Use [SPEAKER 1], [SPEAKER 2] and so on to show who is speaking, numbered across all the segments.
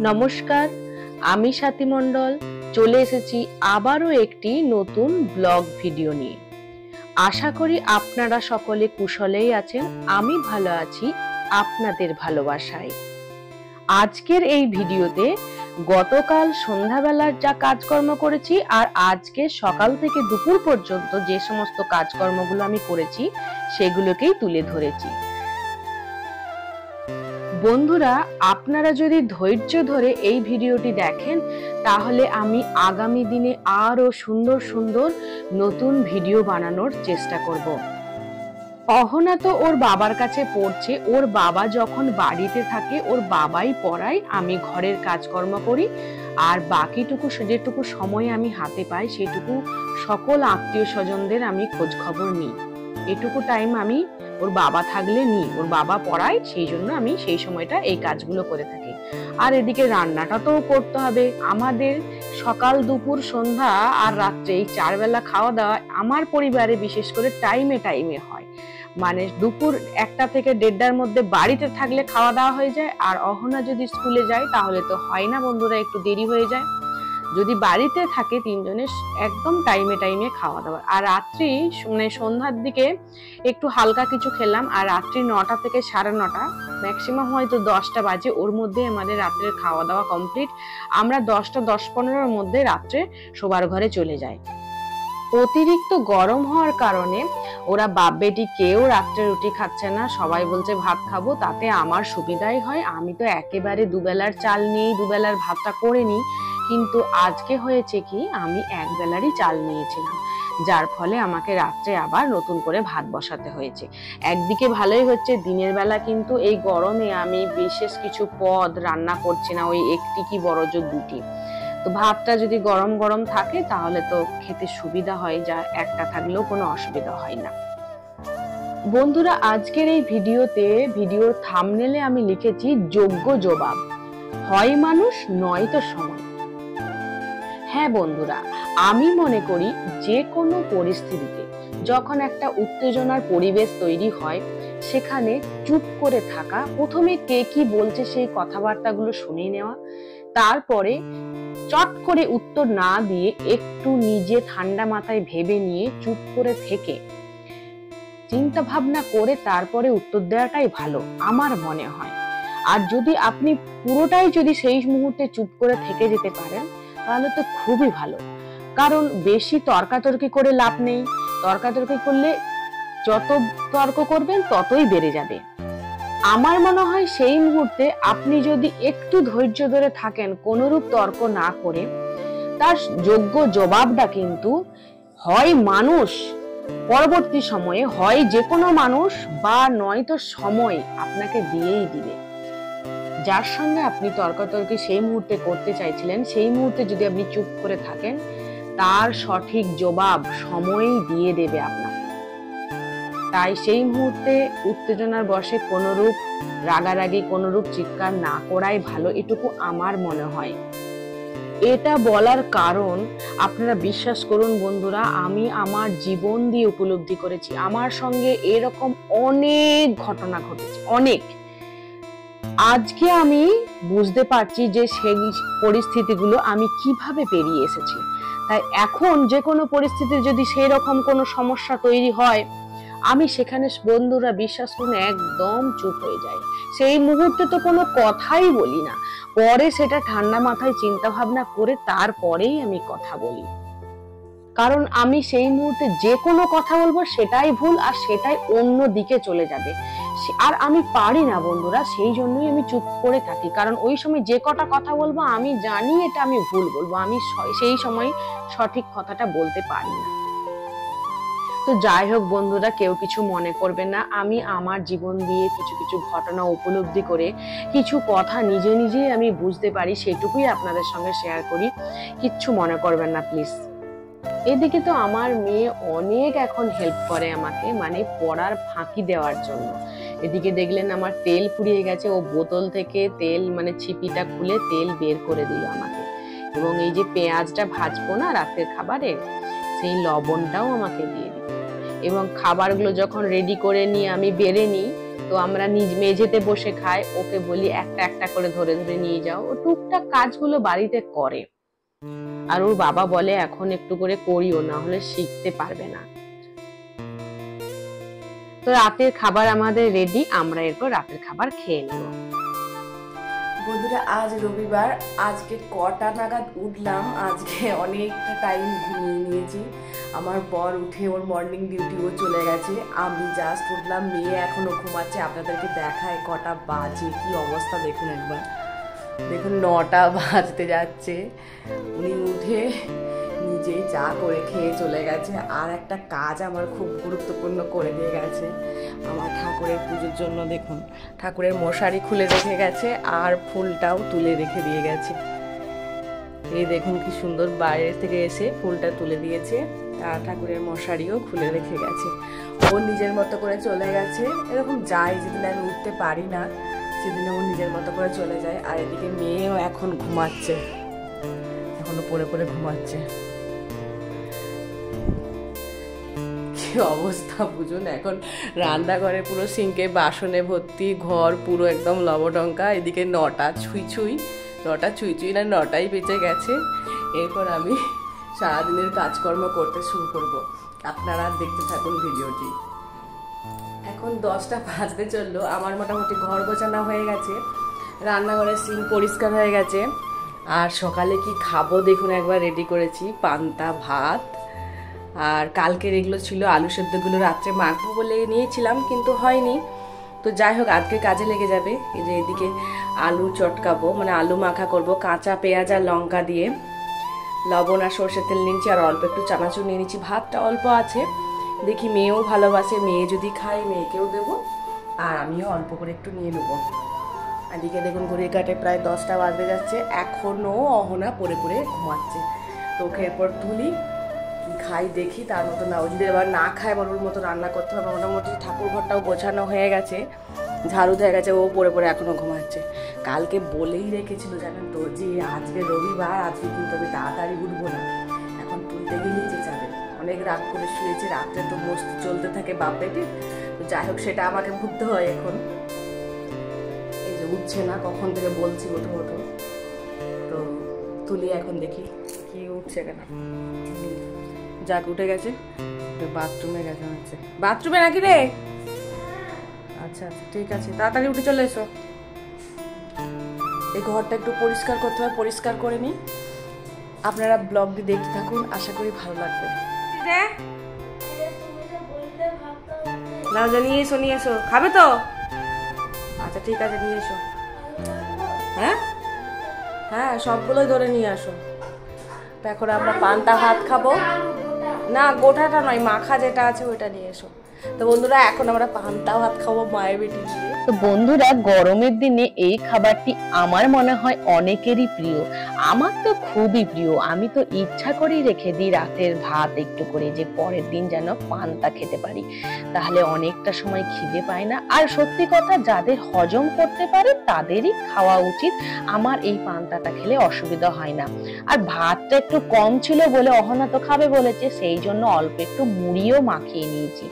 [SPEAKER 1] নমস্কার, আমি স্বাতী মণ্ডল চলে এসেছি আবারও একটি নতুন ব্লগ ভিডিও নিয়ে। আশা করি আপনারা সকলে কুশলেই আছেন, আমি ভালো আছি আপনাদের ভালোবাসায়। আজকের এই ভিডিওতে গতকাল সন্ধ্যাবেলার যা কাজকর্ম করেছি আর আজকে সকাল থেকে দুপুর পর্যন্ত যে সমস্ত কাজকর্মগুলো আমি করেছি সেগুলোকেই তুলে ধরেছি। বন্ধুরা, আপনারা যদি ধৈর্য ধরে এই ভিডিওটি দেখেন তাহলে আমি আগামী দিনে আরো সুন্দর সুন্দর নতুন ভিডিও বানানোর চেষ্টা করব। অহনা তো ওর বাবার কাছে পড়ছে, ওর বাবা যখন বাড়িতে থাকে ওর বাবাই পড়ায়, আমি ঘরের কাজকর্ম করি আর বাকিটুকু যেটুকু সময় আমি হাতে পাই সেটুকু সকল আত্মীয় স্বজনদের আমি খোঁজ খবর নিই। এটুকু টাইম আমি ওর বাবা থাকলে নিই, ওর বাবা পড়ায়, সেই জন্য আমি সেই সময়টা এই কাজগুলো করে থাকি। আর এদিকে রান্নাটা তো করতে হবে আমাদের, সকাল দুপুর সন্ধ্যা আর রাত্রে এই 4 বেলা খাওয়া দাওয়া আমার পরিবারে বিশেষ করে টাইমে টাইমে হয়। মানে দুপুর 1টা থেকে 1:30টার মধ্যে বাড়িতে থাকলে খাওয়া দাওয়া হয়ে যায়, আর অহনা যদি স্কুলে যায় তাহলে তো হয় না বন্ধুরা, একটু দেরি হয়ে যায়। যদি বাড়িতে থাকে তিনজনের একদম টাইমে টাইমে খাওয়া দাওয়া। আর রাত্রি মানে সন্ধ্যার দিকে একটু হালকা কিছু খেলাম, আর রাত্রি 9টা থেকে 9:30 ম্যাক্সিমাম হয়তো 10টা বাজে, ওর মধ্যে আমাদের রাত্রের খাওয়া দাওয়া কমপ্লিট। আমরা 10টা 10-15-এর মধ্যে রাত্রে শোবার ঘরে চলে যাই। অতিরিক্ত গরম হওয়ার কারণে ওরা বাপ বেটি কেউ রাত্রে রুটি খাচ্ছে না, সবাই বলছে ভাত খাবো। তাতে আমার সুবিধাই হয়, আমি তো একেবারে দুবেলার চাল নিয়েই দুবেলার ভাতটা করে নিই। কিন্তু আজকে হয়েছে কি, আমি এক বেলারই চাল নিয়েছিলাম, যার ফলে আমাকে রাত্রে আবার নতুন করে ভাত বসাতে হয়েছে। একদিকে ভালোই হচ্ছে, দিনের বেলা কিন্তু এই গরমে আমি বিশেষ কিছু পদ রান্না করছি না, ওই একটি কি বড়জোর দুটি। তো ভাতটা যদি গরম গরম থাকে তাহলে তো খেতে সুবিধা হয়, যা একটা থাকলেও কোনো অসুবিধা হয় না। বন্ধুরা, আজকের এই ভিডিওর থাম্বনেলে আমি লিখেছি যোগ্য জবাব, হয় মানুষ নয়তো সময়। হ্যাঁ বন্ধুরা, আমি মনে করি যে কোনো পরিস্থিতিতে যখন একটা উত্তেজনার পরিবেশ তৈরি হয় সেখানে চুপ করে থাকা, প্রথমে কে কি বলছে সেই কথাবার্তাগুলো শুনে নেওয়া, তারপরে চট করে উত্তর না দিয়ে একটু নিজে ঠান্ডা মাথায় ভেবে নিয়ে চুপ করে থেকে চিন্তা ভাবনা করে তারপরে উত্তর দেওয়াটাই ভালো আমার মনে হয়। আর যদি আপনি পুরোটাই যদি সেই মুহূর্তে চুপ করে থেকে যেতে পারেন তাহলে তো খুবই ভালো, কারণ বেশি তর্কাতর্কি করে লাভ নেই। তর্কাতর্কি করলে যত তর্ক করবেন ততই বেড়ে যাবে। আমার মনে হয় সেই মুহূর্তে আপনি যদি একটু ধৈর্য ধরে থাকেন, কোনরূপ তর্ক না করে, তার যোগ্য জবাবটা কিন্তু হয় মানুষ পরবর্তী সময়ে, হয় যে কোনো মানুষ বা নয়তো সময় আপনাকে দিয়েই দিবে। যার সঙ্গে আপনি তর্কাতর্কি সেই মুহূর্তে করতে চাইছিলেন, সেই মুহূর্তে যদি আপনি চুপ করে থাকেন তার সঠিক জবাব সময়ই দিয়ে দেবে আপনাকে। তাই সেই মুহূর্তে উত্তেজনার বশে কোনরূপ রাগারাগি, কোনরূপ চিৎকার না করাই ভালো, এটুকু আমার মনে হয়। এটা বলার কারণ আপনারা বিশ্বাস করুন বন্ধুরা, আমি আমার জীবন দিয়ে উপলব্ধি করেছি, আমার সঙ্গে এরকম অনেক ঘটনা ঘটেছে, অনেক। আজকে আমি বুঝতে পারছি যে সেই পরিস্থিতিগুলো আমি কিভাবে পেরিয়ে এসেছি। তাই এখন যে কোনো পরিস্থিতির যদি সেই রকম কোনো সমস্যা তৈরি হয়, আমি সেখানে বন্ধুরা বিশ্বাস করুন একদম চুপ হয়ে যাই। সেই মুহূর্তে তো কোনো কথাই বলি না, পরে সেটা ঠান্ডা মাথায় চিন্তা ভাবনা করে তারপরেই আমি কথা বলি। কারণ আমি সেই মুহূর্তে যে কোনো কথা বলবো সেটাই ভুল, আর সেটাই অন্য দিকে চলে যাবে। আর আমি পারি না বন্ধুরা, সেই জন্যই আমি চুপ করে থাকি। কারণ ওই সময় যে কটা কথা বলবো আমি জানি এটা আমি ভুল বলবো, আমি সেই সময় সঠিক কথাটা বলতে পারি না। তো যাই হোক বন্ধুরা, কেউ কিছু মনে করবেন না, আমি আমার জীবন দিয়ে কিছু কিছু ঘটনা উপলব্ধি করে কিছু কথা নিজে নিজেই আমি বুঝতে পারি, সেটুকুই আপনাদের সঙ্গে শেয়ার করি, কিচ্ছু মনে করবেন না প্লিজ। এদিকে তো আমার মেয়ে অনেক এখন হেল্প করে আমাকে, মানে পড়ার ফাঁকি দেওয়ার জন্য। এদিকে দেখলেন আমার তেল ফুরিয়ে গেছে, ও বোতল থেকে তেল মানে ছিপিটা খুলে তেল বের করে দিল আমাকে। এবং এই যে পেঁয়াজটা ভাজবো না রাতের খাবারে, সেই লবণটাও আমাকে দিয়ে দিল। এবং খাবারগুলো যখন রেডি করে নিয়ে আমি বেড়ে নিই, তো আমরা নিজ মেঝেতে বসে খাই, ওকে বলি একটা একটা করে ধরে ধরে নিয়ে যাও। ও টুকটাক কাজগুলো বাড়িতে করে, আর ওর বাবা বলে এখন একটু করে করিও, না হলে শিখতে পারবে না। তো রাতের খাবার আমাদের রেডি, আমরা এরপর রাতের খাবার খেয়ে নেব।
[SPEAKER 2] বন্ধুরা আজ রবিবার, আজকে কটা নাগাদ উঠলাম, আজকে অনেকটা টাইম ঘুমিয়ে নিয়েছি। আমার বর উঠে ওর মর্নিং ডিউটি ও চলে গেছে, আমি জাস্ট উঠলাম, মেয়ে এখনো ঘুমাচ্ছে। আপনাদেরকে দেখায় কটা বাজে, কি অবস্থা দেখুন একবার, দেখুন 9টা বাজতে যাচ্ছে। উনি উঠে নিজেই চা করে খেয়ে চলে গেছে। আর একটা কাজ আমার খুব গুরুত্বপূর্ণ করে দিয়ে গেছে, আমার ঠাকুরের পুজোর জন্য দেখুন ঠাকুরের মশারি খুলে রেখে গেছে আর ফুলটাও তুলে রেখে দিয়ে গেছে। এই দেখুন কি সুন্দর, বাইরে থেকে এসে ফুলটা তুলে দিয়েছে আর ঠাকুরের মশারিও খুলে রেখে গেছে। ও নিজের মতো করে চলে গেছে, এরকম যায় যেদিন আমি উঠতে পারি না সেদিনে ও নিজের মতো করে চলে যায়। আর এদিকে মেয়েও এখন ঘুমাচ্ছে, এখনো পড়ে পড়ে ঘুমাচ্ছে। কি অবস্থা বুঝুন, এখন রান্নাঘরে পুরো সিঙ্কে বাসনে ভর্তি, ঘর পুরো একদম লবডঙ্কা। এদিকে 9টা ছুঁই ছুঁই না 9টাই বেঁচে গেছে। এরপর আমি সারাদিনের কাজকর্ম করতে শুরু করব, আপনারা দেখতে থাকুন ভিডিওটি। এখন 10টা বাজতে চললো, আমার মোটামুটি ঘর গোছানো হয়ে গেছে, রান্নাঘরের সিঙ্ক পরিষ্কার হয়ে গেছে। আর সকালে কি খাবো দেখুন একবার রেডি করেছি, পান্তা ভাত। আর কালকের এগুলো ছিল আলু সেদ্ধগুলো রাত্রে মাখবো বলে নিয়েছিলাম, কিন্তু হয়নি। তো যাই হোক আজকে কাজে লেগে যাবে। এই যে এদিকে আলু চটকাবো, মানে আলু মাখা করব, কাঁচা পেঁয়াজ আর লঙ্কা দিয়ে, লবণ আর সর্ষের তেল নিয়েছি, আর অল্প একটু চানাচুর নিয়ে নিচ্ছি। ভাতটা অল্প আছে, দেখি মেয়েও ভালোবাসে, মেয়ে যদি খায় মেয়েকেও দেবো, আর আমিও অল্প করে একটু নিয়ে নেবো। এদিকে দেখুন ঘড়ির কাঁটায় প্রায় 10টা বাজতে যাচ্ছে, এখনও অহনা পড়ে পড়ে ঘুমাচ্ছে। তো ওকে এরপর তুলি, খাই দেখি, তার মতো না, ও যদি এবার না খায় বড়োর মতো রান্না করতে হবে। মোটামুটি ঠাকুর ঘরটাও গোছানো হয়ে গেছে, ঝাড়ু হয়ে গেছে, ও পড়ে পড়ে এখনও ঘুমাচ্ছে। কালকে বলেই রেখেছিল জানেন তো, যে আজকে রবিবার, আজকে কিন্তু আমি তাড়াতাড়ি উঠবো না, এখন তুলতে গেলেই চেঁচাবে। অনেক রাত করে শুয়েছে, রাত্রে তো মস্তি চলতে থাকে বাপ বেটে। তো যাই হোক সেটা আমাকে ভুগতে হয় এখন। এই যে উঠছে না, কখন থেকে বলছি ওঠো ওঠো। তো তুলি এখন দেখি কি উঠছে কেন। যাক উঠে গেছে, বাথরুমে গেছে হচ্ছে। বাথরুমে নাকি রে? আচ্ছা আচ্ছা ঠিক আছে, তাড়াতাড়ি উঠে চলে এসো। এই ঘরটা একটু পরিষ্কার করতে হবে, পরিষ্কার করে নিই। আপনারা ব্লগটি দেখতে থাকুন, আশা করি ভালো লাগবে। না নিয়ে এসো, নিয়ে এসো, খাবে তো? আচ্ছা ঠিক আছে নিয়ে এসো। হ্যাঁ হ্যাঁ সবগুলোই ধরে নিয়ে আসো। তো এখন আমরা পান্তা ভাত খাবো। না গোটাটা নয়, মাখা যেটা আছে ওইটা নিয়ে এসো। তো বন্ধুরা এখন আমরা পান্তা ভাত খাবো মায়ের বেটি দিয়ে।
[SPEAKER 1] তো বন্ধুরা গরমের দিনে এই খাবারটি আমার মনে হয় অনেকেরই প্রিয়, আমার তো খুবই প্রিয়। আমি তো ইচ্ছা করেই রেখে দিই রাতের ভাত একটু করে, যে পরের দিন যেন পান্তা খেতে পারি, তাহলে অনেকটা সময় খিদে পায় না। আর সত্যি কথা, যাদের হজম করতে পারে তাদেরই খাওয়া উচিত, আমার এই পান্তাটা খেলে অসুবিধা হয় না। আর ভাতটা একটু কম ছিল বলে অহনা তো খাবে বলেছে, সেই জন্য অল্প একটু মুড়িও মাখিয়ে নিয়েছি,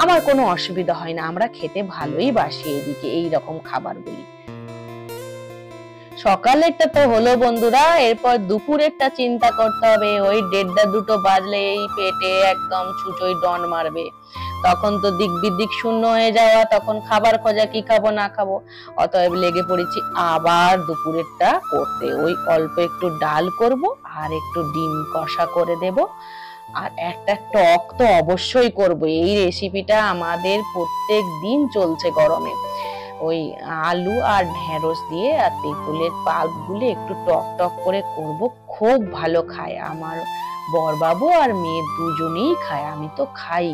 [SPEAKER 1] আমার কোনো অসুবিধা হয় না, আমরা খেতে ভালোই বাসি এদিকে এই রকম খাবারগুলি। সকালেরটা তো হলো বন্ধুরা, এরপর দুপুরেরটা চিন্তা করতে হবে। ওই 1:30-2 বাজলে এই পেটে একদম ছুঁচোই ডন মারবে, তখন তো দিক বিদিক শূন্য হয়ে যাওয়া, তখন খাবার খোঁজা, কি খাবো না খাবো। অতএব লেগে পড়েছি আবার দুপুরেরটা করতে। ওই অল্প একটু ডাল করব আর একটু ডিম কষা করে দেব, আর একটা টক তো অবশ্যই করব। এই রেসিপিটা আমাদের প্রত্যেক দিন চলছে গরমে। ওই আলু আর ঢেঁড়স দিয়ে আর তেঁতুলের পাল্প গুলে একটু টক টক করে করব, খুব ভালো খায় আমার বরবাবু আর মেয়ে, দুজনেই খায়, আমি তো খাই।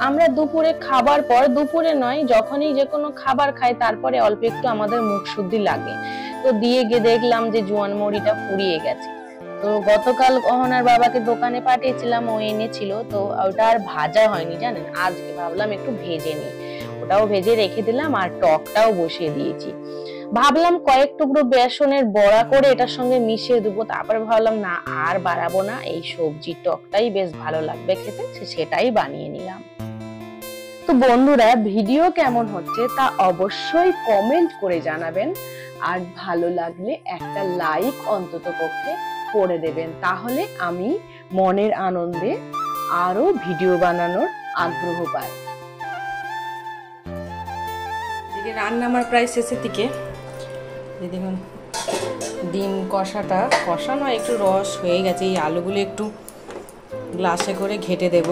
[SPEAKER 1] আমরা দুপুরে খাবার পর, দুপুরে নয় যখনই যে কোনো খাবার খাই তারপরে অল্প একটু আমাদের মুখ শুদ্ধি লাগে। তো দিয়ে গিয়ে দেখলাম যে জোয়ান মুড়িটা ফুরিয়ে গেছে, তো তো গতকাল অহনার বাবাকে দোকানে পাঠিয়েছিলাম, ও এনেছিল, তো ওটা আর ভাজা হয়নি জানেন। আজকে ভাবলাম একটু ভেজে নিই, ওটাও ভেজে রেখে দিলাম আর টকটাও বসিয়ে দিয়েছি। ভাবলাম কয়েক টুকরো বেসনের বড়া করে এটার সঙ্গে মিশিয়ে দেবো, তারপরে ভাবলাম না আর বাড়াবো না, এই সবজির টকটাই বেশ ভালো লাগবে খেতে, সেটাই বানিয়ে নিলাম। তো বন্ধুরা, ভিডিও কেমন হচ্ছে তা অবশ্যই কমেন্ট করে জানাবেন, আর ভালো লাগলে একটা লাইক অন্তত পক্ষে করে দেবেন, তাহলে আমি মনের আনন্দে আরো ভিডিও বানানোর আগ্রহ পাই।
[SPEAKER 2] এদিকে রান্না আমার প্রায় শেষের দিকে। দেখুন ডিম কষাটা কষা নয়, একটু রস হয়ে গেছে। এই আলুগুলো একটু গ্লাসে করে ঘেটে দেব,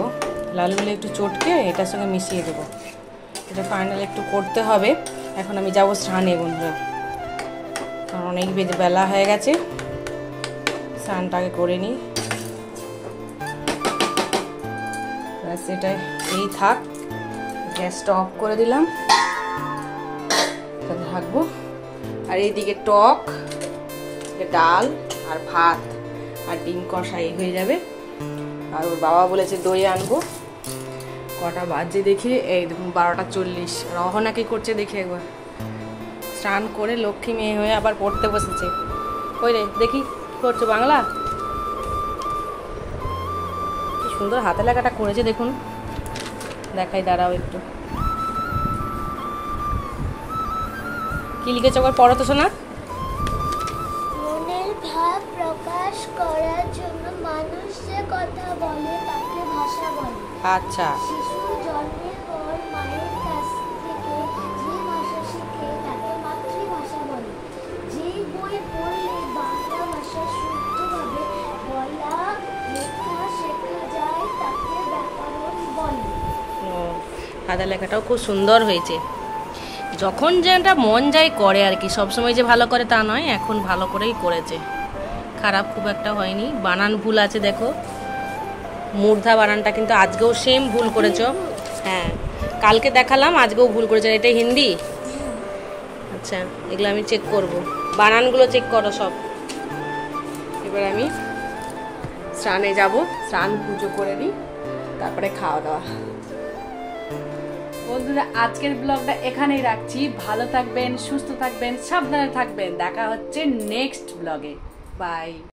[SPEAKER 2] আলুগুলো একটু চটকে এটার সঙ্গে মিশিয়ে দেবো। এটা ফাইনাল একটু করতে হবে। এখন আমি যাবো স্নানে বন্ধুরা, কারণ অনেক বেলা হয়ে গেছে, স্নানটাকে করে নিই। সেটা এই থাক, গ্যাসটা অফ করে দিলাম, থাকবো। আর এইদিকে টক, ডাল আর ভাত আর ডিম কষা এই হয়ে যাবে। আর ওর বাবা বলেছে দই আনবো। কটা বাজে দেখি, এই দেখুন 12:40। আর অহনা কি করছে দেখি একবার, স্নান করে লক্ষ্মী মেয়ে হয়ে আবার পড়তে বসেছে। কই রে দেখি কি করছো, বাংলা কি সুন্দর হাতে লেখাটা করেছে দেখুন, দেখাই দাঁড়াও একটু। কি লিখেছো একবার পড়ো তো শোনা।
[SPEAKER 3] মনের ভাব প্রকাশ করার জন্য মানুষ যে কথা বলে তাকে ভাষা বলে।
[SPEAKER 2] আচ্ছা,
[SPEAKER 3] শিশু জন্মের পর মায়ের কাছ থেকে যে ভাষা শিখে তাকে মাতৃভাষা বলে। যেই বই পড়লে বাংলা ভাষা শুদ্ধভাবে বলা লেখা শেখা যায় তাকে ব্যাকরণ বলে।
[SPEAKER 2] হাতে লেখাটাও খুব সুন্দর হয়েছে। যখন যেটা মন যায় করে আর কি, সবসময় যে ভালো করে তা নয়, এখন ভালো করেই করেছে, খারাপ খুব একটা হয়নি। বানান ভুল আছে দেখো, মূর্ধা বানানটা কিন্তু আজকেও সেম ভুল করেছো। হ্যাঁ, কালকে দেখালাম, আজকেও ভুল করেছে। এটা হিন্দি? আচ্ছা, এগুলো আমি চেক করব, বানানগুলো চেক করো সব। এবার আমি স্নানে যাব, স্নান পুজো করে দিই, তারপরে খাওয়া দাওয়া।
[SPEAKER 4] বন্ধুরা, আজকের ব্লগটা এখানেই রাখছি। ভালো থাকবেন, সুস্থ থাকবেন, সাবধানে থাকবেন। দেখা হচ্ছে নেক্সট ব্লগে। বাই।